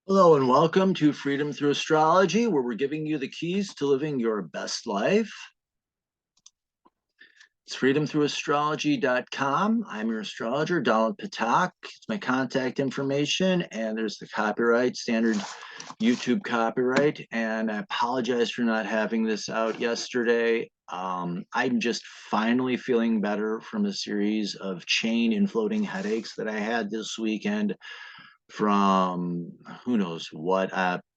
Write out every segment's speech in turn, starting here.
Hello and welcome to Freedom Through Astrology, where we're giving you the keys to living your best life. It's freedomthroughastrology.com. I'm your astrologer, Dalal Patak. It's my contact information, and there's the copyright, standard YouTube copyright. And I apologize for not having this out yesterday. I'm just finally feeling better from a series of chain and floating headaches that I had this weekend from who knows what.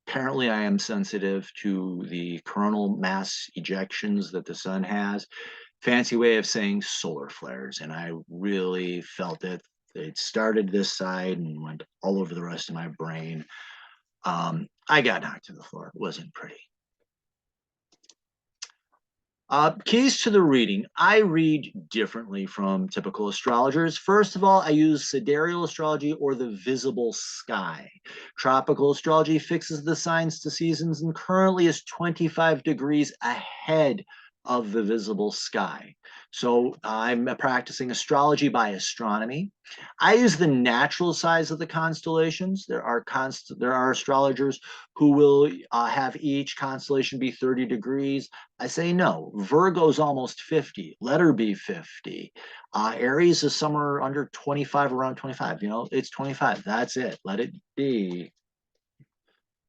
Apparently, I am sensitive to the coronal mass ejections that the sun has. Fancy way of saying solar flares. And I really felt it. It started this side and went all over the rest of my brain. I got knocked to the floor. It wasn't pretty. Keys to the reading. I read differently from typical astrologers. First of all, I use sidereal astrology or the visible sky. Tropical astrology fixes the signs to seasons and currently is 25 degrees ahead of the visible sky. So I'm practicing astrology by astronomy. I use the natural size of the constellations. There are astrologers who will have each constellation be 30 degrees. I say no. Virgo's almost 50. Let her be 50. Aries is somewhere under 25, around 25. You know, it's 25. That's it. Let it be.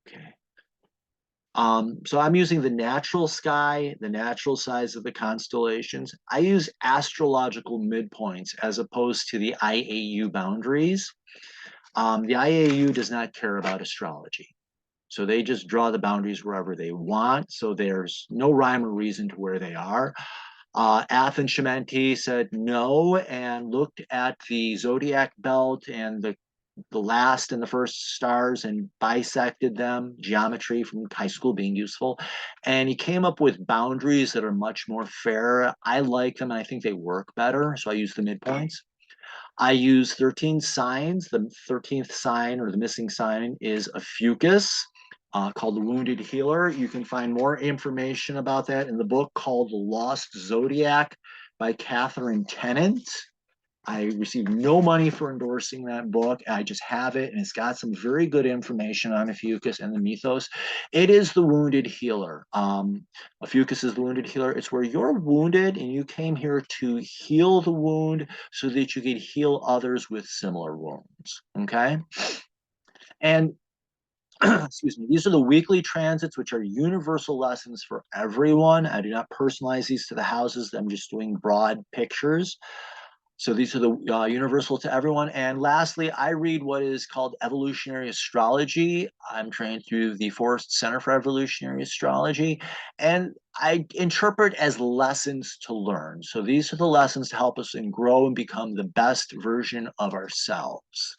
Okay. So I'm using the natural sky, the natural size of the constellations. I use astrological midpoints as opposed to the IAU boundaries. The IAU does not care about astrology. So they just draw the boundaries wherever they want. So there's no rhyme or reason to where they are. Athens Shamenti said no and looked at the zodiac belt and the last and the first stars and bisected them, geometry from high school being useful. And he came up with boundaries that are much more fair. I like them and I think they work better. So I use the midpoints. I use 13 signs. The 13th sign or the missing sign is a fucus. Called The Wounded Healer. You can find more information about that in the book called The Lost Zodiac by Catherine Tennant. I received no money for endorsing that book. I just have it, and it's got some very good information on a fucus and the mythos. It is the wounded healer. A fucus is the wounded healer. It's where you're wounded and you came here to heal the wound so that you could heal others with similar wounds. Okay. And excuse me, these are the weekly transits, which are universal lessons for everyone. I do not personalize these to the houses. I'm just doing broad pictures. So these are the universal to everyone. And lastly, I read what is called evolutionary astrology. I'm trained through the Forrest Center for Evolutionary Astrology, and I interpret as lessons to learn. So these are the lessons to help us and grow and become the best version of ourselves.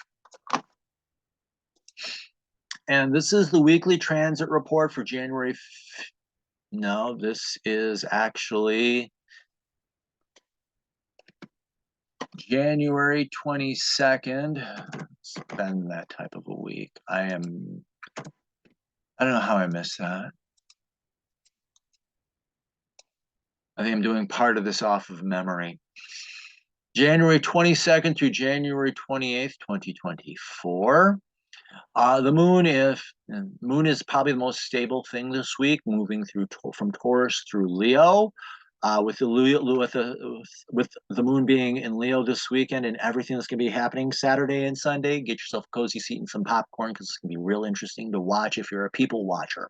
And this is the weekly transit report for January. No, this is actually January 22nd. It's been that type of a week. I don't know how I missed that. I think I'm doing part of this off of memory. January 22nd through January 28th, 2024. The moon is probably the most stable thing this week, moving through from Taurus through Leo. With the moon being in Leo this weekend and everything that's going to be happening Saturday and Sunday, get yourself a cozy seat and some popcorn because it's going to be real interesting to watch if you're a people watcher.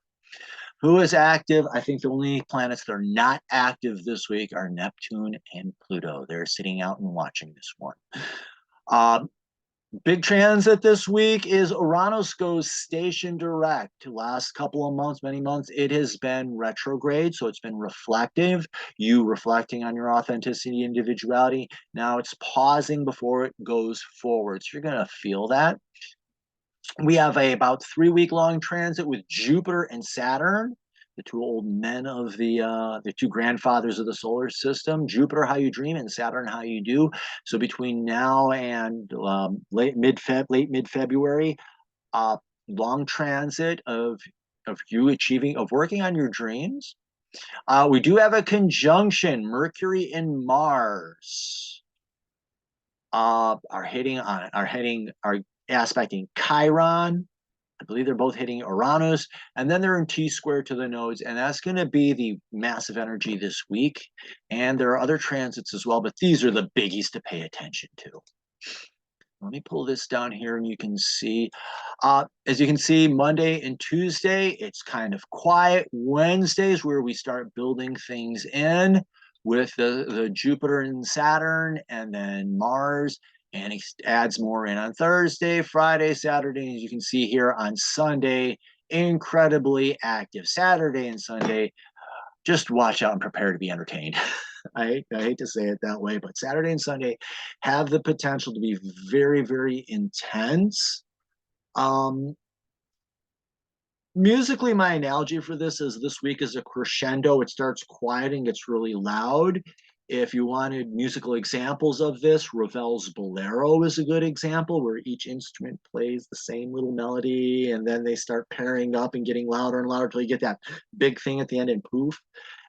Who is active? I think the only planets that are not active this week are Neptune and Pluto. They're sitting out and watching this one. Big transit this week is Uranus goes station direct. Last couple of months, many months, it has been retrograde, so it's been reflective, you reflecting on your authenticity, individuality. Now it's pausing before it goes forward. So you're going to feel that. We have about 3 week long transit with Jupiter and Saturn, the two old men of the two grandfathers of the solar system. Jupiter, how you dream, and Saturn, how you do. So between now and late mid February, long transit of you achieving of working on your dreams. We do have a conjunction, Mercury and Mars. Are aspecting Chiron, I believe they're both hitting Uranus, and then they're in T square to the nodes, and that's going to be the massive energy this week. And there are other transits as well, but these are the biggies to pay attention to. Let me pull this down here and you can see, as you can see, Monday and Tuesday, it's kind of quiet. Wednesdays where we start building things in with the Jupiter and Saturn, and then Mars, and it adds more in on Thursday, Friday, Saturday. As you can see here on Sunday, incredibly active Saturday and Sunday. Just watch out and prepare to be entertained. I hate to say it that way, but Saturday and Sunday have the potential to be very, very intense. Musically, my analogy for this week is a crescendo. It starts quiet and gets really loud. If you wanted musical examples of this, Ravel's Bolero is a good example, where each instrument plays the same little melody and then they start pairing up and getting louder and louder until you get that big thing at the end and poof.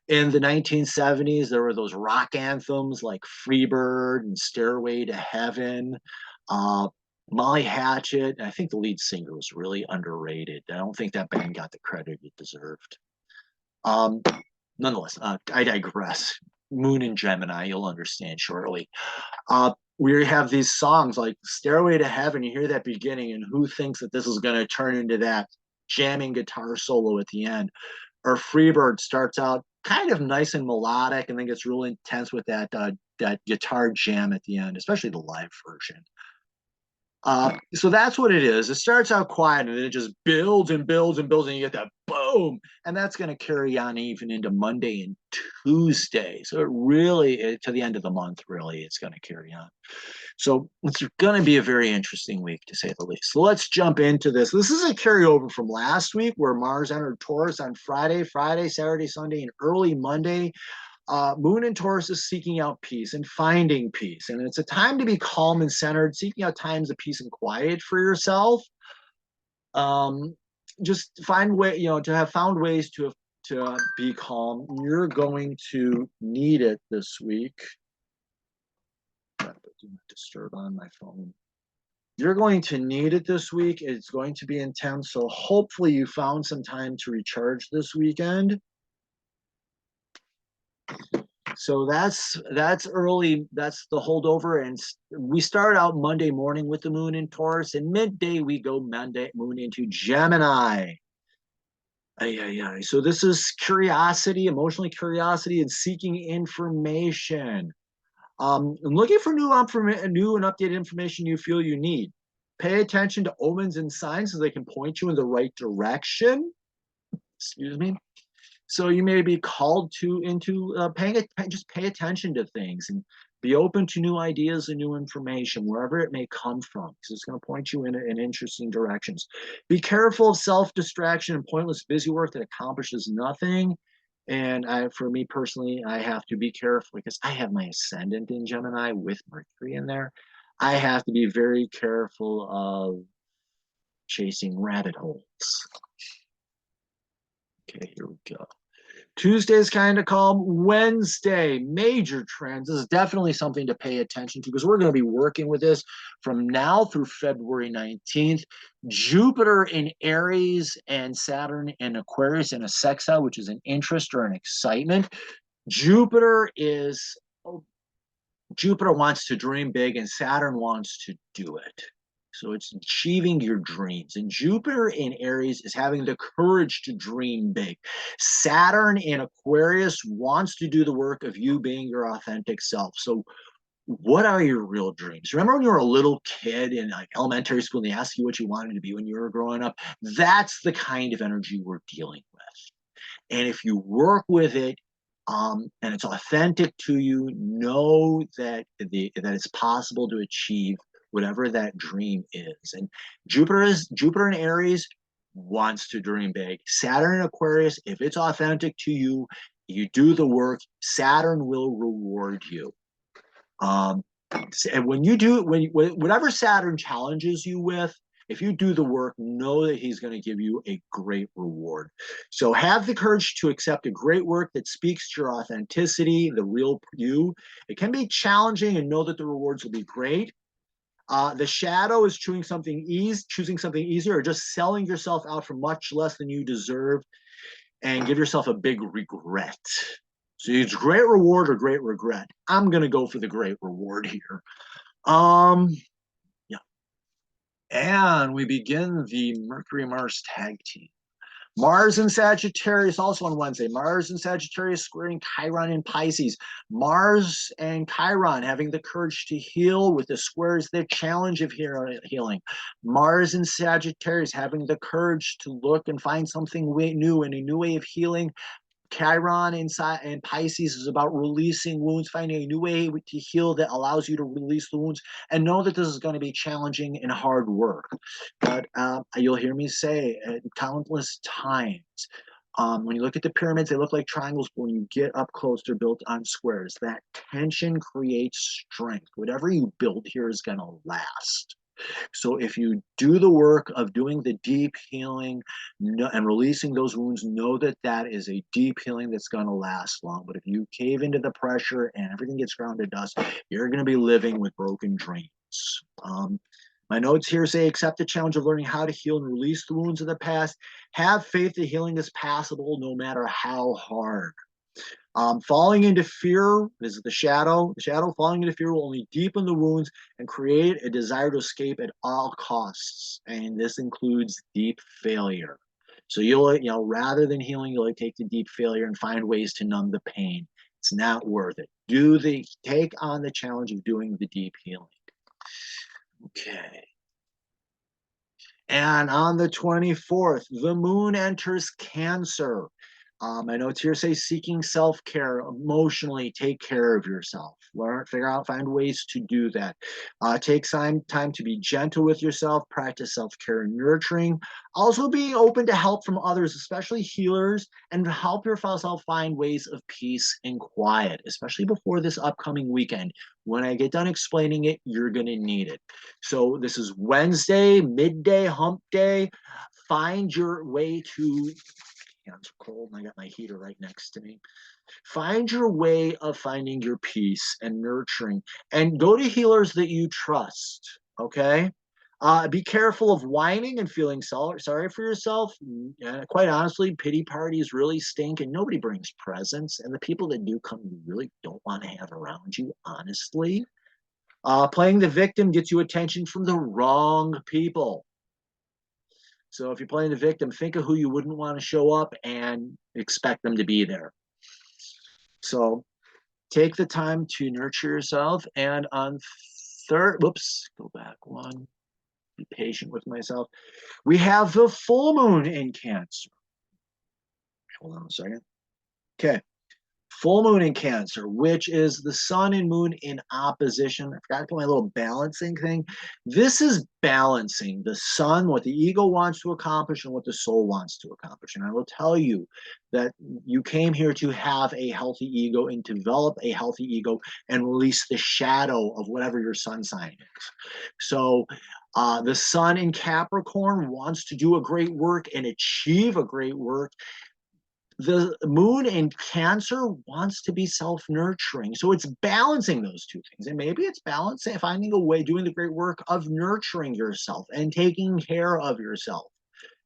In the 1970s, there were those rock anthems like Freebird and Stairway to Heaven. Molly Hatchet, I think the lead singer was really underrated. I don't think that band got the credit it deserved. Nonetheless, I digress. Moon and Gemini, you'll understand shortly. We have these songs like Stairway to Heaven. You hear that beginning, and who thinks that this is going to turn into that jamming guitar solo at the end? Or Freebird starts out kind of nice and melodic, and then gets real intense with that guitar jam at the end, especially the live version. So that's what it is. It starts out quiet and then it just builds and builds and builds, and you get that boom, and that's going to carry on even into Monday and Tuesday. So it really, to the end of the month, really, it's going to carry on. So it's going to be a very interesting week, to say the least. So let's jump into this. This is a carryover from last week, where Mars entered Taurus on Friday, Saturday, Sunday, and early Monday. Moon in Taurus is seeking out peace and finding peace. And it's a time to be calm and centered, seeking out times of peace and quiet for yourself. Just find to have found ways to be calm. You're going to need it this week. Do not disturb on my phone. You're going to need it this week. It's going to be intense. So hopefully you found some time to recharge this weekend. So that's early. That's the holdover, and we start out Monday morning with the moon in Taurus, and midday we go moon into Gemini. So this is curiosity, emotional curiosity, and seeking information. And looking for new and updated information you feel you need. Pay attention to omens and signs so they can point you in the right direction. Excuse me. So you may be called into just pay attention to things and be open to new ideas and new information, wherever it may come from, because it's going to point you in interesting directions. Be careful of self-distraction and pointless busy work that accomplishes nothing. And for me personally, I have to be careful because I have my ascendant in Gemini with Mercury in there. I have to be very careful of chasing rabbit holes. Okay, here we go. Tuesday is kind of calm. Wednesday, major trends. This is definitely something to pay attention to, because we're going to be working with this from now through February 19th. Jupiter in Aries and Saturn in Aquarius in a sextile, which is an interest or an excitement. Jupiter wants to dream big, and Saturn wants to do it. So it's achieving your dreams. And Jupiter in Aries is having the courage to dream big. Saturn in Aquarius wants to do the work of you being your authentic self. So what are your real dreams? Remember when you were a little kid in like elementary school and they asked you what you wanted to be when you were growing up? That's the kind of energy we're dealing with. And if you work with it, and it's authentic to you, know that it's possible to achieve whatever that dream is. And Jupiter in Aries wants to dream big. Saturn in Aquarius, if it's authentic to you, you do the work, Saturn will reward you. And when you do, whatever Saturn challenges you with, if you do the work, know that he's going to give you a great reward. So have the courage to accept a great work that speaks to your authenticity, the real you. It can be challenging, and know that the rewards will be great. The shadow is choosing something easier, or just selling yourself out for much less than you deserve, and give yourself a big regret. So it's great reward or great regret. I'm gonna go for the great reward here. Um, yeah, and we begin the Mercury Mars tag team. Mars and Sagittarius also on Wednesday. Mars and Sagittarius squaring Chiron in Pisces. Mars and Chiron having the courage to heal with the squares, the challenge of healing. Mars and Sagittarius having the courage to look and find something new and a new way of healing. Chiron and Pisces is about releasing wounds, finding a new way to heal that allows you to release the wounds, and know that this is going to be challenging and hard work. But you'll hear me say countless times, when you look at the pyramids, they look like triangles, but when you get up close, they're built on squares. That tension creates strength. Whatever you build here is going to last. So if you do the work of doing the deep healing and releasing those wounds, know that that is a deep healing that's going to last long. But if you cave into the pressure and everything gets ground to dust, you're going to be living with broken dreams. My notes here say, accept the challenge of learning how to heal and release the wounds of the past. Have faith that healing is possible no matter how hard. Falling into fear, this is the shadow. The shadow falling into fear will only deepen the wounds and create a desire to escape at all costs. And this includes deep failure. So rather than healing, you'll take the deep failure and find ways to numb the pain. It's not worth it. Take on the challenge of doing the deep healing. Okay. And on the 24th, the moon enters Cancer. My notes here say seeking self-care, emotionally take care of yourself. Learn, figure out, find ways to do that. Take time to be gentle with yourself, practice self-care and nurturing. Also being open to help from others, especially healers, and help yourself find ways of peace and quiet, especially before this upcoming weekend. When I get done explaining it, you're going to need it. So this is Wednesday, midday, hump day. Find your way to, it's cold and I got my heater right next to me. Find your way of finding your peace and nurturing, and go to healers that you trust, okay? Be careful of whining and feeling sorry for yourself. Quite honestly, pity parties really stink and nobody brings presents. And the people that do come, you really don't want to have around you, honestly. Playing the victim gets you attention from the wrong people. So if you're playing the victim, think of who you wouldn't want to show up and expect them to be there. So take the time to nurture yourself. And on go back one, be patient with myself. We have the full moon in Cancer. Hold on a second. Okay. Full moon in Cancer, which is the sun and moon in opposition. I forgot to put my little balancing thing. This is balancing the sun, what the ego wants to accomplish, and what the soul wants to accomplish. And I will tell you that you came here to have a healthy ego and develop a healthy ego and release the shadow of whatever your sun sign is. So the sun in Capricorn wants to do a great work and achieve a great work. The moon in Cancer wants to be self-nurturing. So it's balancing those two things. And maybe it's balancing, finding a way, doing the great work of nurturing yourself and taking care of yourself.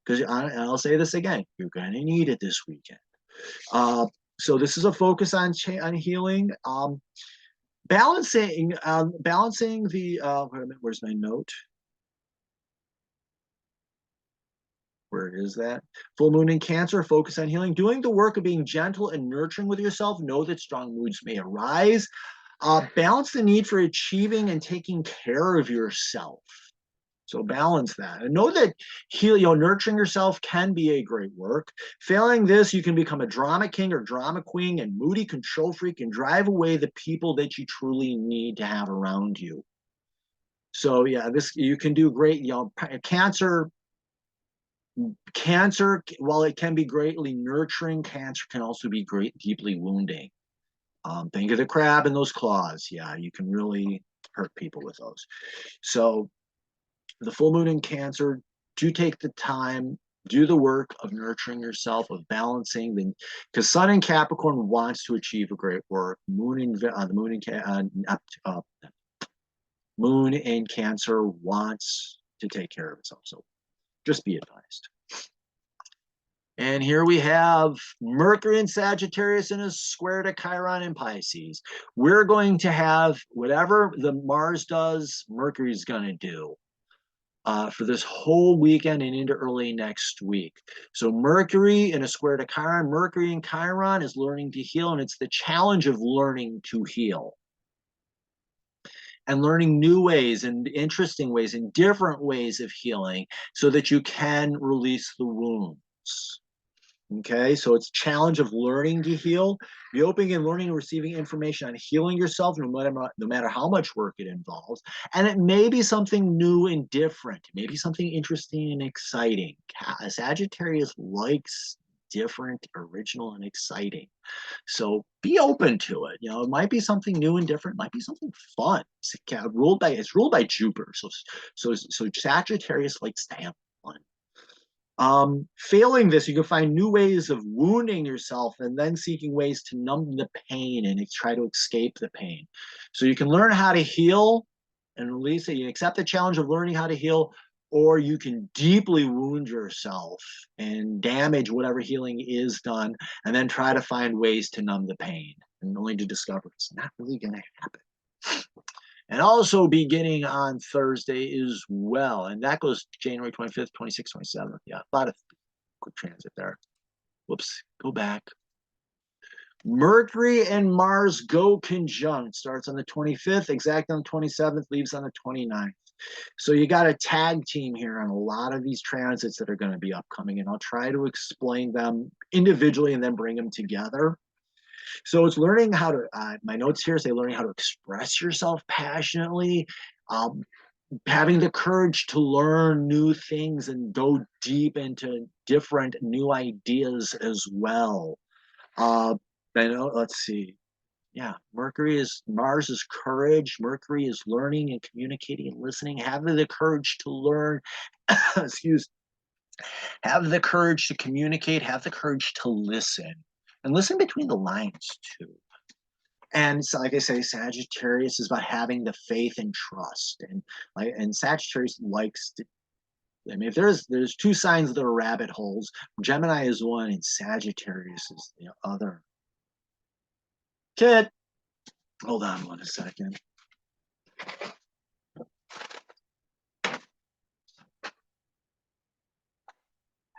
Because I'll say this again, you're going to need it this weekend. So this is a focus on healing. Balancing the, where's my note? Where is that? Full moon in Cancer, focus on healing, doing the work of being gentle and nurturing with yourself. Know that strong moods may arise. Balance the need for achieving and taking care of yourself. So balance that and know that nurturing yourself can be a great work. Failing this, you can become a drama king or drama queen and moody control freak and drive away the people that you truly need to have around you. So yeah, you can do great. Cancer, while it can be greatly nurturing, Cancer can also be deeply wounding. Think of the crab and those claws. Yeah, you can really hurt people with those. So the full moon in Cancer, do take the time, do the work of nurturing yourself, of balancing, because Sun in Capricorn wants to achieve a great work. The moon in Moon in Cancer wants to take care of itself. So just be advised. And here we have Mercury in Sagittarius in a square to Chiron in Pisces. We're going to have whatever the Mars does, Mercury's going to do for this whole weekend and into early next week. So Mercury in a square to Chiron, Mercury in Chiron is learning to heal, and it's the challenge of learning to heal. And learning new ways and interesting ways and different ways of healing so that you can release the wounds. Okay, so it's challenge of learning to heal, be open and learning and receiving information on healing yourself, no matter how much work it involves. And it may be something new and different, maybe something interesting and exciting. Sagittarius likes different, original, and exciting. So be open to it. You know, it might be something new and different, it might be something fun. It's ruled by Jupiter. So Sagittarius likes to have fun. Failing this, you can find new ways of wounding yourself and then seeking ways to numb the pain and try to escape the pain. So you can learn how to heal and release it. You accept the challenge of learning how to heal, or you can deeply wound yourself and damage whatever healing is done, and then try to find ways to numb the pain, and only to discover it's not really going to happen. And also beginning on Thursday as well. And that goes January 25th, 26th, 27th. Yeah, a lot of quick transit there. Whoops, go back. Mercury and Mars go conjunct. Starts on the 25th, exactly on the 27th, leaves on the 29th. So you got a tag team here on a lot of these transits that are going to be upcoming. And I'll try to explain them individually and then bring them together. So it's learning how to, my notes here say learning how to express yourself passionately, having the courage to learn new things and go deep into different new ideas as well. Let's see. Yeah, Mars is courage. Mercury is learning and communicating and listening, having the courage to learn, have the courage to communicate, have the courage to listen. And listen between the lines too. And so, like I say, Sagittarius is about having the faith and trust. And Sagittarius likes to, I mean, if there's two signs that are rabbit holes, Gemini is one and Sagittarius is the other. Kid, hold on 1 second.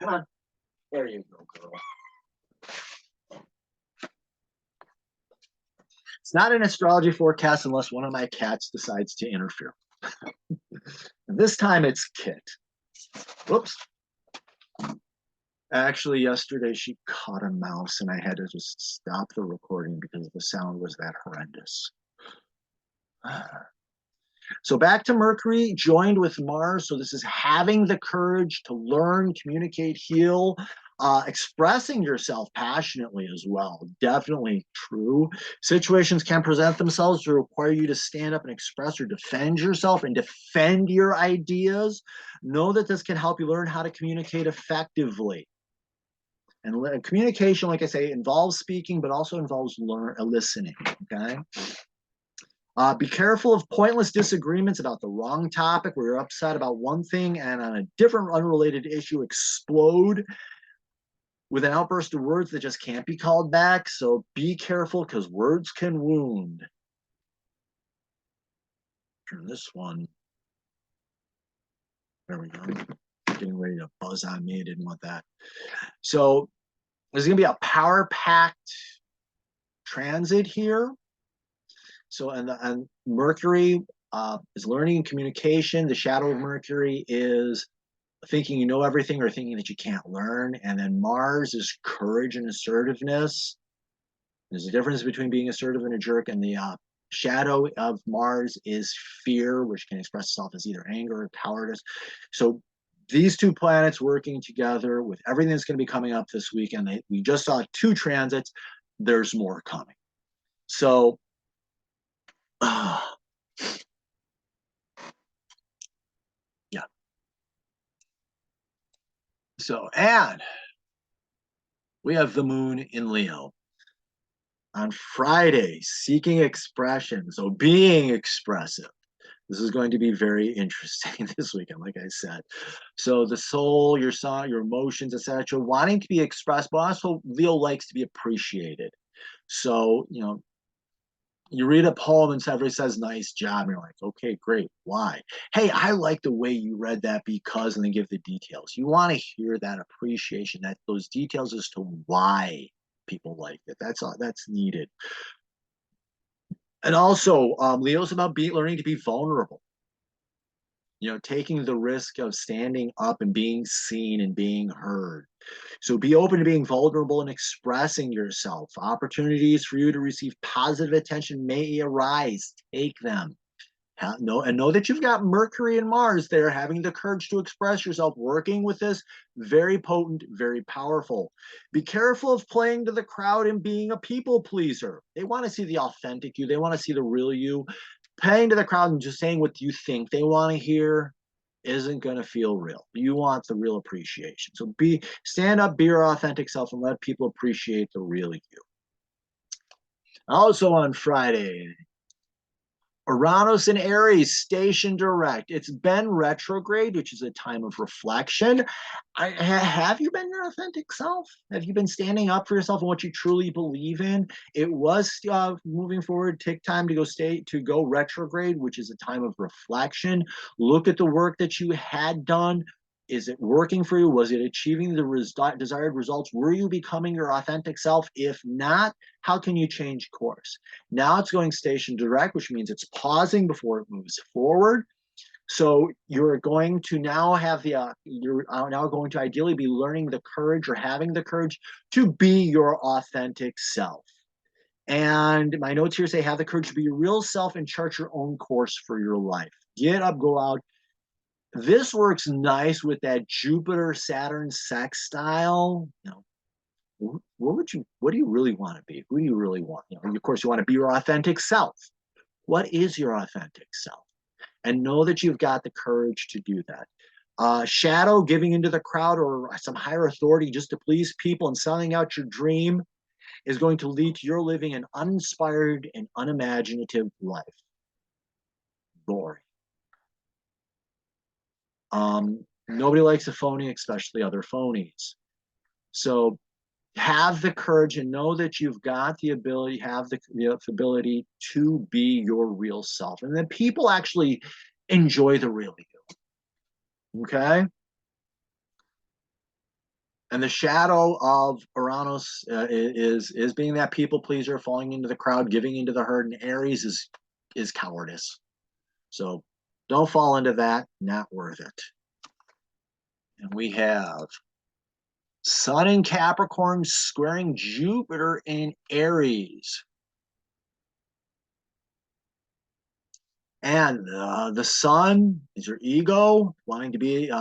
Come on. There you go, girl. It's not an astrology forecast unless one of my cats decides to interfere. And this time it's Kit. Whoops. Actually, yesterday she caught a mouse and I had to just stop the recording because the sound was that horrendous. So back to Mercury, joined with Mars. So this is having the courage to learn, communicate, heal, expressing yourself passionately as well. Definitely true. Situations can present themselves to require you to stand up and express or defend yourself and defend your ideas. Know that this can help you learn how to communicate effectively. And communication, like I say, involves speaking, but also involves listening, okay? Be careful of pointless disagreements about the wrong topic where you're upset about one thing and on a different unrelated issue explode with an outburst of words that just can't be called back. So be careful because words can wound. Turn this one. There we go. Getting ready to buzz on me. I didn't want that. So there's going to be a power-packed transit here. So, and Mercury is learning and communication. The shadow of Mercury is thinking you know everything or thinking that you can't learn. And then Mars is courage and assertiveness. There's a difference between being assertive and a jerk. And the shadow of Mars is fear, which can express itself as either anger or cowardice. So these two planets working together with everything that's going to be coming up this weekend. We just saw 2 transits. There's more coming. So yeah. So, and we have the moon in Leo. On Friday, seeking expression, so being expressive. This is going to be very interesting this weekend, like I said. So the soul, your song, your emotions, etc., wanting to be expressed, but also Leo likes to be appreciated. So, you read a poem and everybody says, nice job. And you're like, okay, great. Why? Hey, I like the way you read that because, and then give the details. You want to hear that appreciation, that those details as to why people like it. That's needed. And also, Leo's about learning to be vulnerable. Taking the risk of standing up and being seen and being heard. So be open to being vulnerable and expressing yourself. Opportunities for you to receive positive attention may arise. Take them. Know that you've got Mercury and Mars there, having the courage to express yourself, working with this, very potent, very powerful. Be careful of playing to the crowd and being a people pleaser. They want to see the authentic you. They want to see the real you. Playing to the crowd and just saying what you think they want to hear isn't going to feel real. You want the real appreciation. So stand up, be your authentic self, and let people appreciate the real you. Also on Friday, Uranus in Aries, station direct. It's been retrograde, which is a time of reflection. Have you been your authentic self? Have you been standing up for yourself and what you truly believe in? It was moving forward. Take time to go retrograde, which is a time of reflection. Look at the work that you had done. Is it working for you? Was it achieving the desired results? Were you becoming your authentic self? If not, how can you change course? Now it's going station direct, which means it's pausing before it moves forward. So you're going to now have you're now going to ideally be learning the courage or having the courage to be your authentic self. And my notes here say, have the courage to be your real self and chart your own course for your life. Get up, go out. This works nice with that Jupiter Saturn sextile. What do you really want to be? Who do you really want? Of course, you want to be your authentic self. What is your authentic self? And know that you've got the courage to do that. Shadow, giving into the crowd or some higher authority just to please people and selling out your dream is going to lead to your living an uninspired and unimaginative life. Boring. Nobody likes a phony, especially other phonies. So have the courage and know that you've got the ability, have the ability to be your real self. And then people actually enjoy the real you. Okay? And the shadow of Uranus is being that people pleaser, falling into the crowd, giving into the herd, and Aries is cowardice. So don't fall into that, not worth it. And we have Sun in Capricorn squaring Jupiter in Aries. And the Sun is your ego, wanting to be,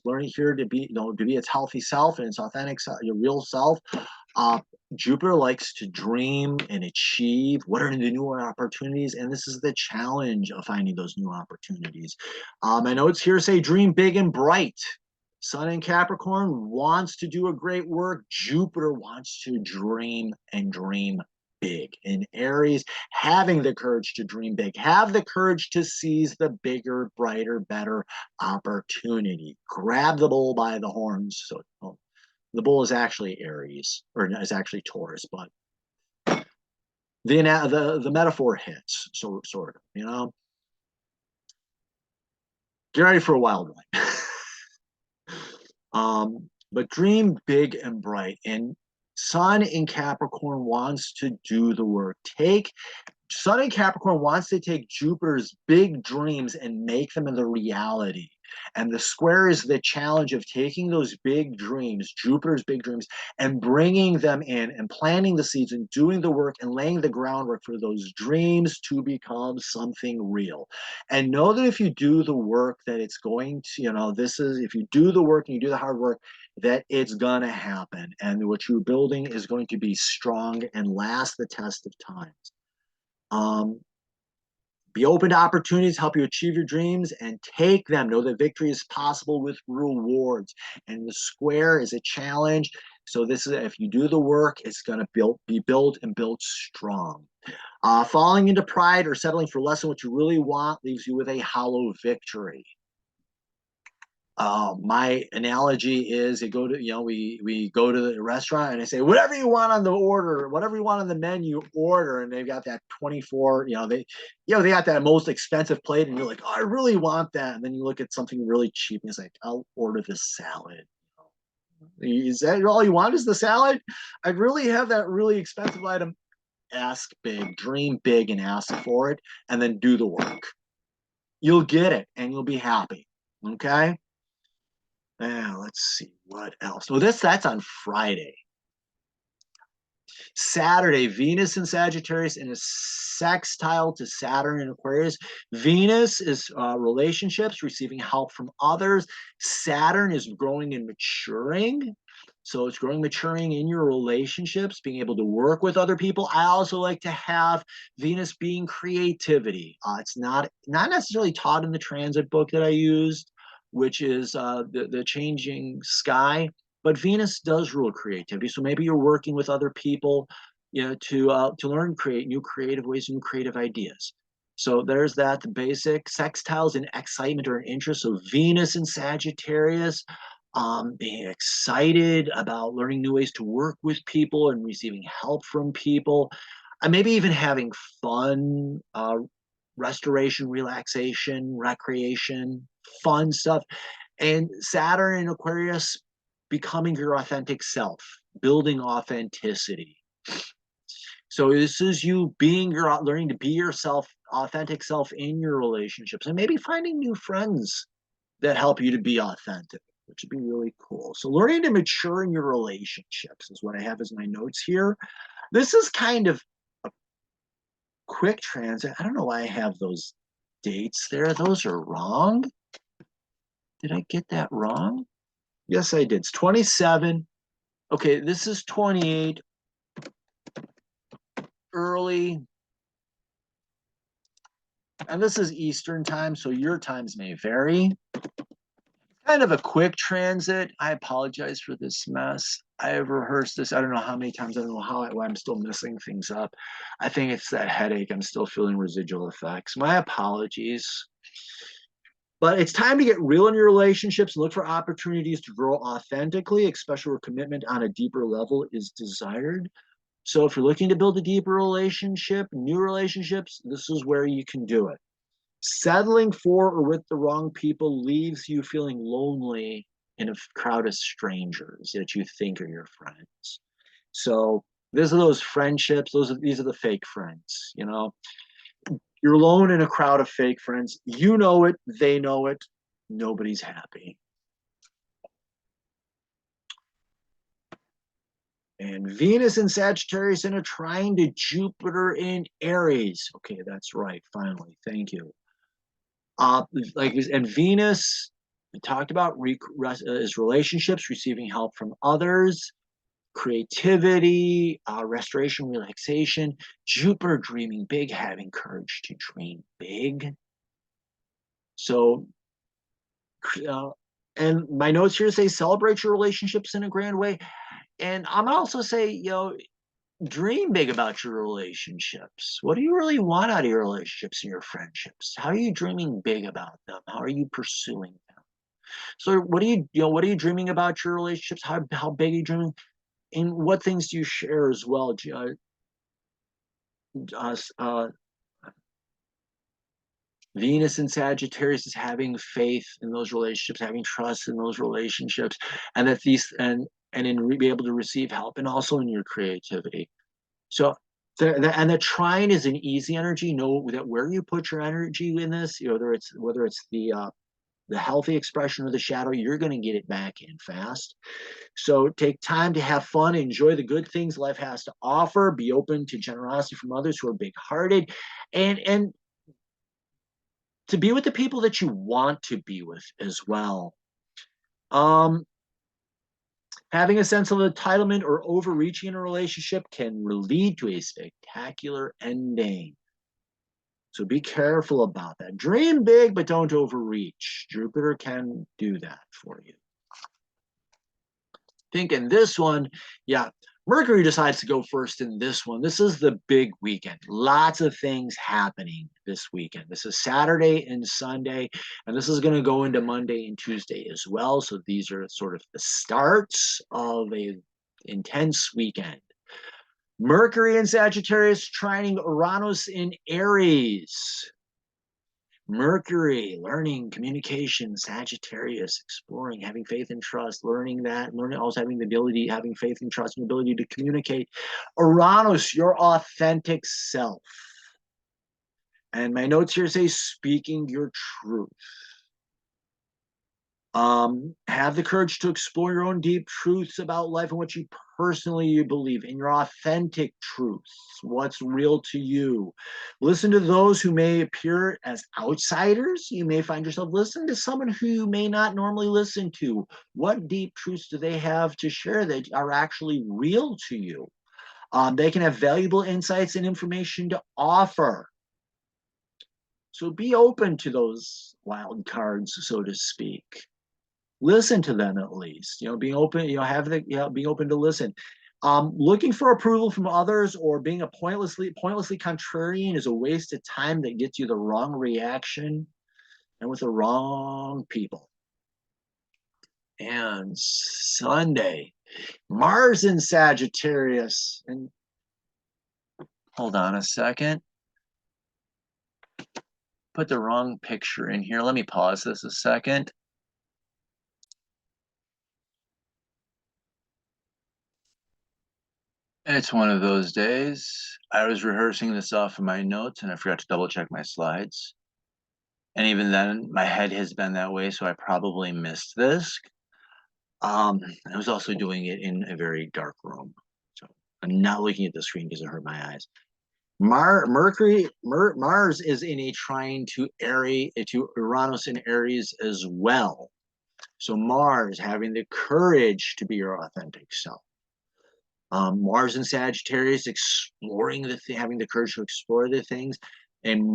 learning here to be, to be its healthy self and its authentic, your real self. Jupiter likes to dream and achieve. What are the new opportunities? And this is the challenge of finding those new opportunities. My notes here say dream big and bright. Sun in Capricorn wants to do a great work. Jupiter wants to dream and dream big. In Aries, having the courage to dream big, have the courage to seize the bigger, brighter, better opportunity. Grab the bull by the horns. So the bull is actually Aries, or is actually Taurus, but the metaphor hits, sort of, Get ready for a wild ride. But dream big and bright. And Sun in Capricorn wants to do the work. Sun in Capricorn wants to take Jupiter's big dreams and make them into reality. And the square is the challenge of taking those big dreams, Jupiter's big dreams, and bringing them in and planting the seeds and doing the work and laying the groundwork for those dreams to become something real. And know that if you do the work, that it's going to, if you do the work and you do the hard work, that it's going to happen. And what you're building is going to be strong and last the test of times. Be open to opportunities, help you achieve your dreams, and take them. Know that victory is possible with rewards. And the square is a challenge. So if you do the work, it's going to be built and built strong. Falling into pride or settling for less than what you really want leaves you with a hollow victory. My analogy is you go to, we go to the restaurant and I say, whatever you want on the order, whatever you want on the menu, order. And they've got that 24, they got that most expensive plate and you're like, oh, I really want that. And then you look at something really cheap and it's like, I'll order this salad. Is that all you want is the salad? I'd really have that really expensive item. Ask big, dream big and ask for it and then do the work. You'll get it and you'll be happy. Okay. Now, let's see what else. Well, that's on Friday. Saturday, Venus in Sagittarius in a sextile to Saturn in Aquarius. Venus is relationships, receiving help from others. Saturn is growing and maturing. So it's growing, maturing in your relationships, being able to work with other people. I also like to have Venus being creativity. It's not necessarily taught in the transit book that I used, which is the changing sky. But Venus does rule creativity. So maybe you're working with other people, to learn, create new creative ways, new creative ideas. So there's that. The basic sextiles and excitement or an interest. So Venus in Sagittarius, being excited about learning new ways to work with people and receiving help from people, and maybe even having fun, restoration, relaxation, recreation, fun stuff. And Saturn in Aquarius, becoming your authentic self, building authenticity. So this is you learning to be yourself, authentic self in your relationships, and maybe finding new friends that help you to be authentic, which would be really cool. So learning to mature in your relationships is what I have as my notes here. This is kind of a quick transit. I don't know why I have those dates there. Those are wrong. Did I get that wrong? Yes, I did. It's 27. Okay, this is 28. Early. And this is Eastern time, so your times may vary. Kind of a quick transit. I apologize for this mess. I have rehearsed this. I don't know how many times. I don't know why I'm still messing things up. I think it's that headache. I'm still feeling residual effects. My apologies. But it's time to get real in your relationships and look for opportunities to grow authentically, especially where commitment on a deeper level is desired. So if you're looking to build a deeper relationship, new relationships, this is where you can do it. Settling for or with the wrong people leaves you feeling lonely in a crowd of strangers that you think are your friends. So these are those friendships. These are the fake friends. You're alone in a crowd of fake friends. You know it. They know it. Nobody's happy. And Venus in Sagittarius in a trine to Jupiter in Aries. Okay, that's right. Finally, thank you. And Venus, we talked about is relationships, receiving help from others, creativity, restoration, relaxation. Jupiter, dreaming big, having courage to dream big. So, and my notes here say celebrate your relationships in a grand way. And I'm gonna also say, dream big about your relationships. What do you really want out of your relationships and your friendships? How are you dreaming big about them? How are you pursuing them? So what are you dreaming about your relationships? How big are you dreaming? And what things do you share as well? Venus in Sagittarius is having faith in those relationships, having trust in those relationships, and that be able to receive help, and also in your creativity. So, the trine is an easy energy. Know that where you put your energy in this, whether it's the healthy expression or the shadow, you're going to get it back in fast. So take time to have fun, enjoy the good things life has to offer, be open to generosity from others who are big-hearted, and to be with the people that you want to be with as well. Having a sense of entitlement or overreaching in a relationship can lead to a spectacular ending. So be careful about that. Dream big, but don't overreach. Jupiter can do that for you. I think in this one, yeah, Mercury decides to go first in this one. This is the big weekend. Lots of things happening this weekend. This is Saturday and Sunday, and this is going to go into Monday and Tuesday as well. So these are sort of the starts of a intense weekend. Mercury in Sagittarius trining Uranus in Aries. Mercury, learning, communication, Sagittarius, exploring, having faith and trust, learning that, learning, also having the ability, having faith and trust and ability to communicate. Uranus, your authentic self. And my notes here say speaking your truth. Have the courage to explore your own deep truths about life and what you personally believe in, your authentic truths, what's real to you. Listen to those who may appear as outsiders. You may find yourself listening to someone who you may not normally listen to. What deep truths do they have to share that are actually real to you? They can have valuable insights and information to offer. So be open to those wild cards, so to speak. Listen to them at least, being open, being open to listen. Looking for approval from others or being a pointlessly contrarian is a waste of time that gets you the wrong reaction and with the wrong people. And Sunday, Mars in Sagittarius. And hold on a second. Put the wrong picture in here. Let me pause this a second. It's one of those days. I was rehearsing this off of my notes and I forgot to double check my slides. And even then, my head has been that way, so I probably missed this. I was also doing it in a very dark room. So I'm not looking at the screen because it hurt my eyes. Mars is in a trine to Uranus in Aries as well. So Mars having the courage to be your authentic self. Mars in Sagittarius, exploring having the courage to explore the things, and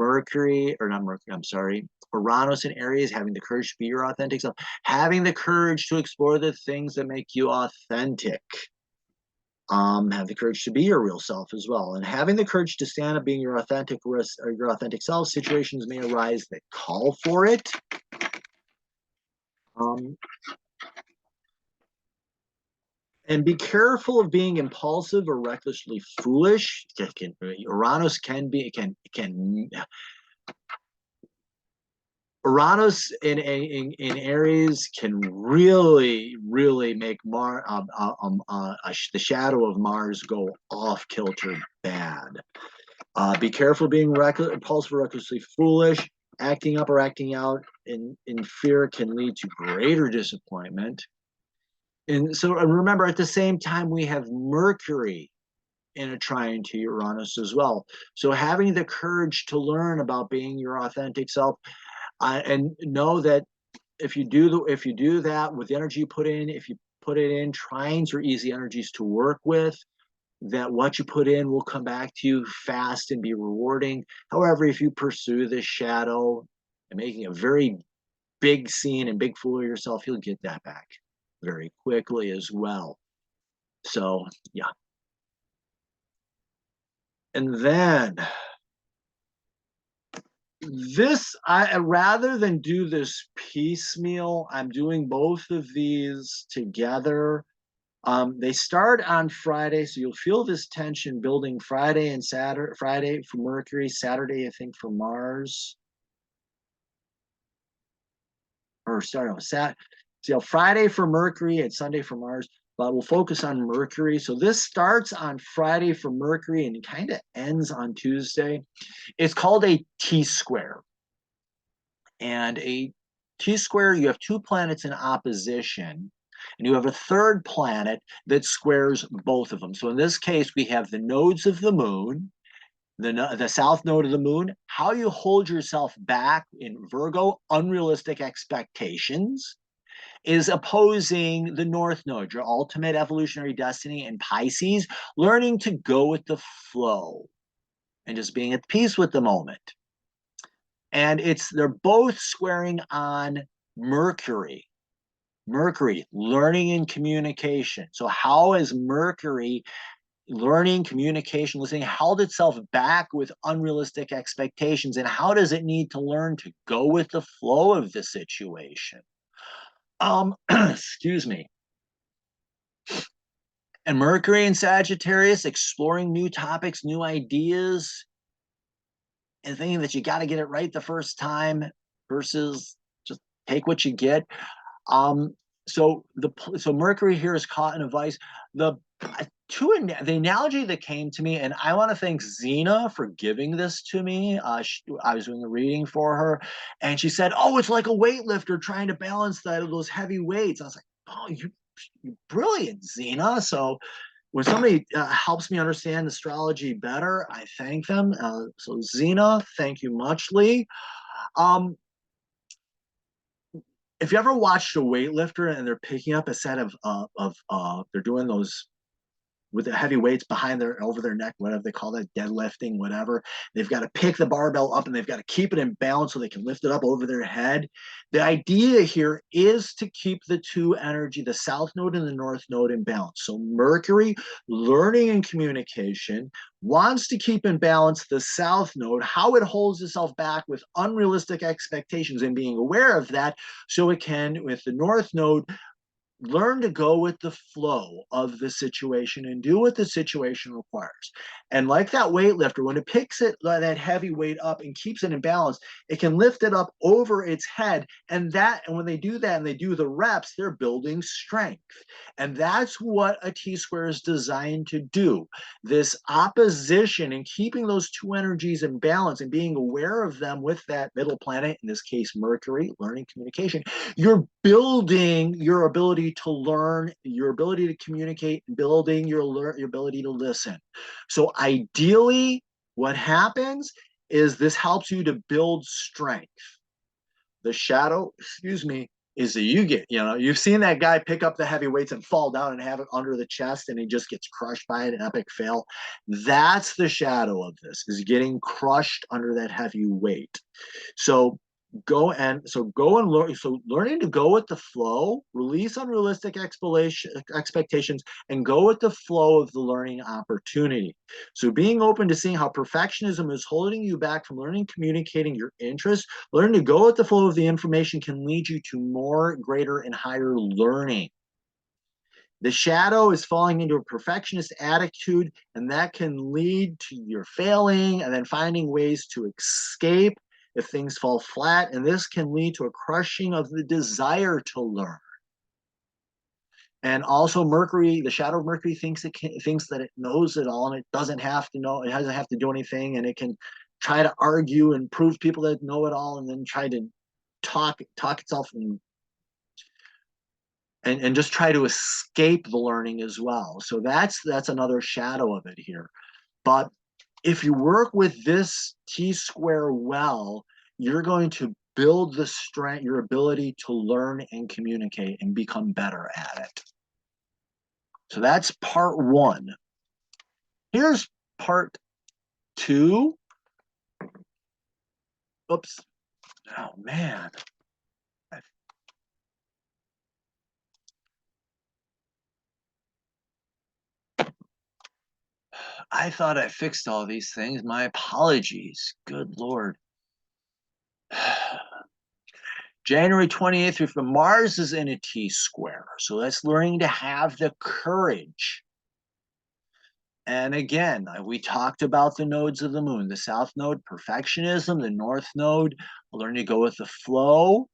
Uranus in Aries, having the courage to be your authentic self, having the courage to explore the things that make you authentic. Have the courage to be your real self as well, and having the courage to stand up being your authentic self. Situations may arise that call for it. And be careful of being impulsive or recklessly foolish. Uranus Uranus in Aries can really make the shadow of Mars go off kilter bad. Be careful being impulsive or recklessly foolish. Acting up or acting out in fear can lead to greater disappointment. And so remember, at the same time, we have Mercury in a trine to Uranus as well. So having the courage to learn about being your authentic self, and know that if you do that with the energy you put in, if you put it in, trines are easy energies to work with. That what you put in will come back to you fast and be rewarding. However, if you pursue this shadow and making a very big scene and big fool of yourself, you'll get that back very quickly as well. So yeah. And then rather than do this piecemeal, I'm doing both of these together. They start on Friday, so you'll feel this tension building Friday and Saturday. Friday for Mercury, Saturday I think for Mars. Or sorry, Friday for Mercury and Sunday for Mars, but we'll focus on Mercury. So this starts on Friday for Mercury and kind of ends on Tuesday. It's called a T-square. And a T-square, you have two planets in opposition, and you have a third planet that squares both of them. So in this case, we have the nodes of the moon, the south node of the moon, how you hold yourself back in Virgo, unrealistic expectations, is opposing the north node, your ultimate evolutionary destiny, in Pisces, learning to go with the flow and just being at peace with the moment. And they're both squaring on Mercury. Mercury, learning and communication. So how is Mercury learning, communication, listening held itself back with unrealistic expectations, and how does it need to learn to go with the flow of the situation? Excuse me. And Mercury and Sagittarius, exploring new topics, new ideas, and thinking that you got to get it right the first time versus just take what you get. Um, so Mercury here is caught in a vice. The the analogy that came to me, and I want to thank Xena for giving this to me. I was doing a reading for her, and she said, "Oh, it's like a weightlifter trying to balance those heavy weights." I was like, "Oh, you brilliant, Xena!" So when somebody helps me understand astrology better, I thank them. So Xena, thank you muchly. Um, if you ever watched a weightlifter and they're picking up a set of they're doing those with the heavy weights behind their over their neck, whatever they call that, deadlifting, whatever. They've got to pick the barbell up and they've got to keep it in balance so they can lift it up over their head. The idea here is to keep the two energy, the south node and the north node, in balance. So Mercury, learning and communication, wants to keep in balance the south node, how it holds itself back with unrealistic expectations and being aware of that, so it can, with the north node, learn to go with the flow of the situation and do what the situation requires. And like that weightlifter, when it picks it that heavy weight up and keeps it in balance, it can lift it up over its head. And when they do that and they do the reps, they're building strength. And that's what a T-square is designed to do. This opposition and keeping those two energies in balance and being aware of them with that middle planet, in this case, Mercury, learning, communication. You're building your ability to learn, your ability to communicate, building your ability to listen. So ideally, what happens is this helps you to build strength. The shadow, excuse me, is that you've seen that guy pick up the heavy weights and fall down and have it under the chest and he just gets crushed by it, an epic fail. That's the shadow of this, is getting crushed under that heavy weight. So go and learn. So learning to go with the flow, release unrealistic expectations, and go with the flow of the learning opportunity. So being open to seeing how perfectionism is holding you back from learning, communicating your interests, learning to go with the flow of the information can lead you to more, greater, and higher learning. The shadow is falling into a perfectionist attitude, and that can lead to your failing and then finding ways to escape if things fall flat. And this can lead to a crushing of the desire to learn. And also Mercury, the shadow of Mercury thinks that it knows it all, and it doesn't have to know, it doesn't have to do anything, and it can try to argue and prove people that know it all and then try to talk itself and just try to escape the learning as well. So that's another shadow of it here. But if you work with this T-square well, you're going to build the strength, your ability to learn and communicate and become better at it. So that's part one. Here's part two. Oops. Oh, man. I thought I fixed all these things. My apologies. Good Lord. January 28th, if Mars is in a T-square. So that's learning to have the courage. And again, we talked about the nodes of the moon. The south node, perfectionism. The north node, learning to go with the flow.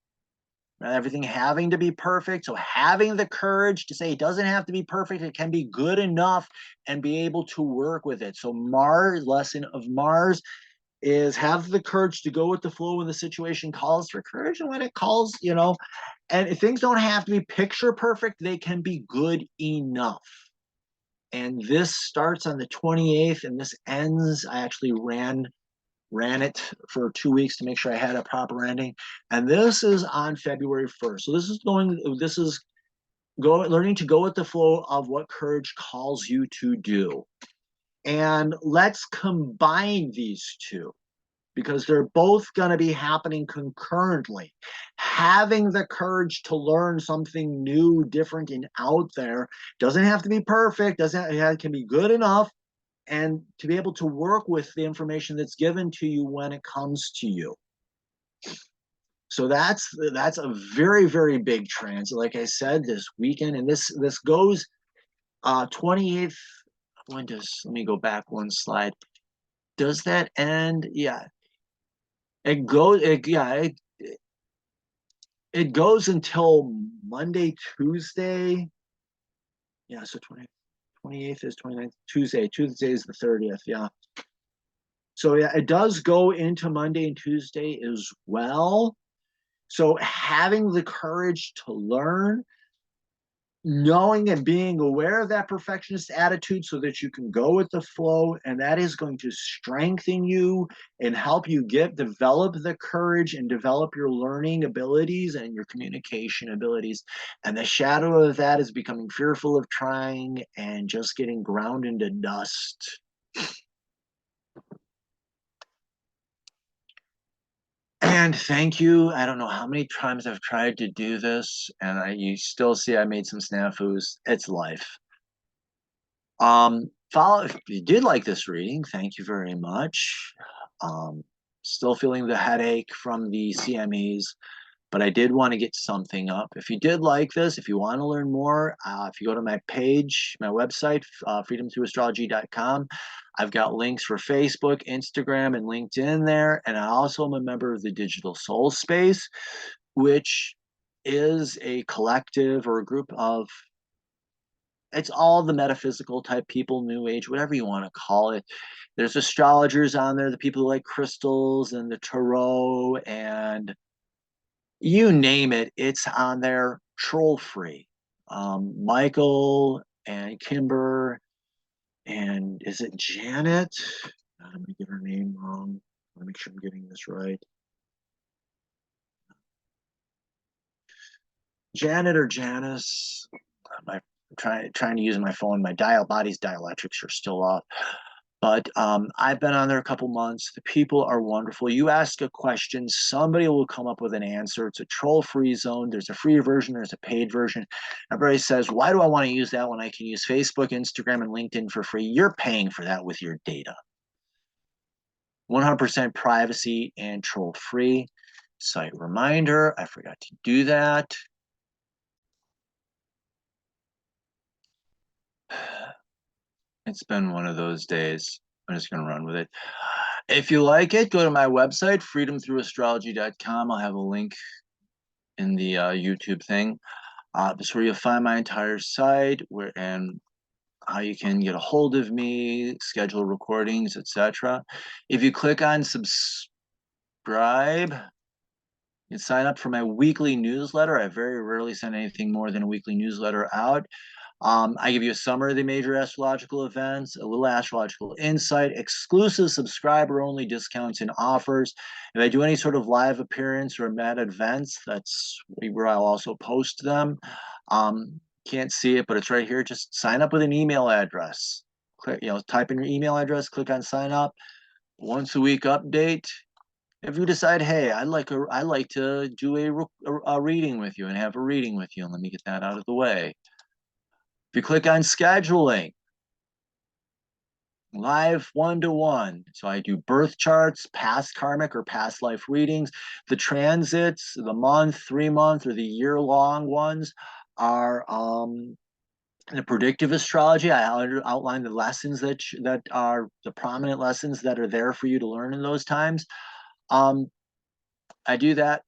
Not everything having to be perfect. So having the courage to say it doesn't have to be perfect. It can be good enough and be able to work with it. So Mars, lesson of Mars, is have the courage to go with the flow when the situation calls for courage, and when it calls, and if things don't have to be picture perfect, they can be good enough. And this starts on the 28th and this ends, I actually ran it for 2 weeks to make sure I had a proper ending. And this is on February 1st. So this is learning to go with the flow of what courage calls you to do. And let's combine these two. because they're both going to be happening concurrently. Having the courage to learn something new, different, and out there doesn't have to be perfect, doesn't it can be good enough, and to be able to work with the information that's given to you when it comes to you. So that's a very, very big transit. Like I said, this weekend, and this goes 28th. When does, let me go back one slide. Does that end? Yeah. It goes until Monday, Tuesday. Yeah, so 28th is 29th, Tuesday. Tuesday is the 30th. Yeah. So yeah, it does go into Monday and Tuesday as well. So having the courage to learn, knowing and being aware of that perfectionist attitude so that you can go with the flow, and that is going to strengthen you and help you develop the courage and develop your learning abilities and your communication abilities. And the shadow of that is becoming fearful of trying and just getting ground into dust. And thank you. I don't know how many times I've tried to do this, and you still see I made some snafus. It's life. Follow if you did like this reading. Thank you very much. Still feeling the headache from the CMEs, but I did want to get something up. If you did like this, if you want to learn more, if you go to my page, my website, freedomthroughastrology.com, I've got links for Facebook, Instagram, and LinkedIn there. And I also am a member of the Digital Soul Space, which is a collective or a group of, it's all the metaphysical type people, new age, whatever you want to call it. There's astrologers on there, the people who like crystals and the tarot and you name it, it's on there, troll free. Michael and Kimber, and is it Janet? I'm gonna get her name wrong. Let me make sure I'm getting this right. Janet or Janice. I'm trying to use my phone. My body's dielectrics are still off. But I've been on there a couple months. The people are wonderful. You ask a question, somebody will come up with an answer. It's a troll-free zone. There's a free version. There's a paid version. Everybody says, why do I want to use that when I can use Facebook, Instagram, and LinkedIn for free? You're paying for that with your data. 100% privacy and troll-free. Site reminder, I forgot to do that. It's been one of those days. I'm just going to run with it. If you like it, go to my website, freedomthroughastrology.com. I'll have a link in the YouTube thing. That's where you'll find my entire site and how you can get a hold of me, schedule recordings, etc. If you click on subscribe, you can sign up for my weekly newsletter. I very rarely send anything more than a weekly newsletter out. I give you a summary of the major astrological events, a little astrological insight, exclusive subscriber-only discounts and offers. If I do any sort of live appearance or meta events, that's where I'll also post them. Can't see it, but it's right here. Just sign up with an email address. Click, type in your email address, click on sign up. Once a week update. If you decide, hey, I'd like to do a reading with you and have a reading with you, and let me get that out of the way. If you click on scheduling, live one-to-one. So I do birth charts, past karmic or past life readings. The transits, the month, 3-month, or the year-long ones are the predictive astrology. I outline the lessons that are the prominent lessons that are there for you to learn in those times. I do that.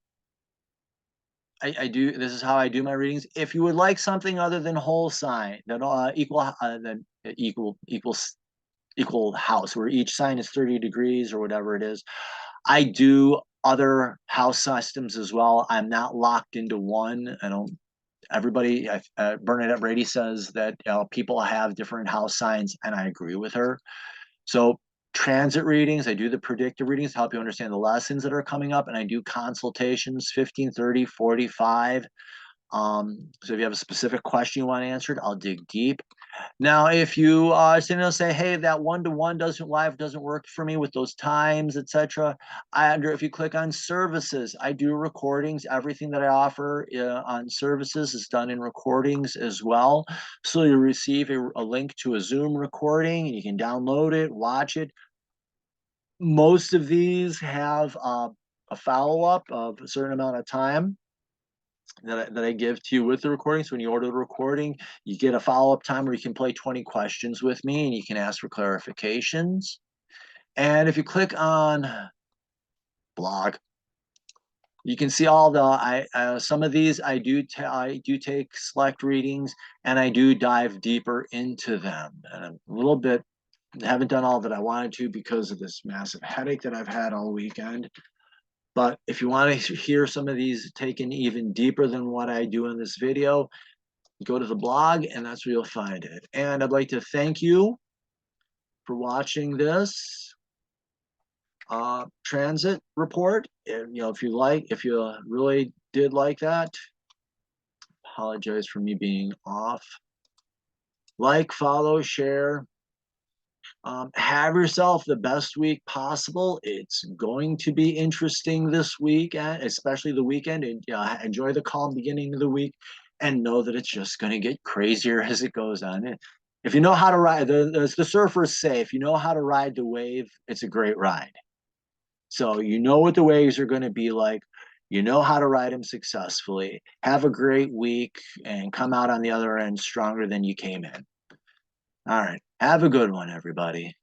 I do. This is how I do my readings. If you would like something other than whole sign, that equal house, where each sign is 30 degrees or whatever it is, I do other house systems as well. I'm not locked into one. I don't. Everybody, Bernadette Brady says that people have different house signs, and I agree with her. So transit readings, I do the predictive readings to help you understand the lessons that are coming up, and I do consultations 15, 30, 45. So if you have a specific question you want answered, I'll dig deep. Now, if you say, hey, that one-to-one doesn't work for me with those times, etc. If you click on services, I do recordings. Everything that I offer on services is done in recordings as well. So you receive a link to a Zoom recording, and you can download it, watch it. Most of these have a follow-up of a certain amount of time that I give to you with the recording. So when you order the recording, you get a follow-up time where you can play 20 questions with me and you can ask for clarifications. And if you click on blog, you can see all the some of these I do take select readings and I do dive deeper into them. And I'm a little bit haven't done all that I wanted to because of this massive headache that I've had all weekend. But if you want to hear some of these taken even deeper than what I do in this video, go to the blog and that's where you'll find it. And I'd like to thank you for watching this transit report. And, if you really did like that, apologize for me being off. Like, follow, share. Have yourself the best week possible. It's going to be interesting this week, especially the weekend. And enjoy the calm beginning of the week, and know that it's just going to get crazier as it goes on. If you know how to ride, as the surfers say, if you know how to ride the wave, it's a great ride. So you know what the waves are going to be like. You know how to ride them successfully. Have a great week and come out on the other end stronger than you came in. All right. Have a good one, everybody.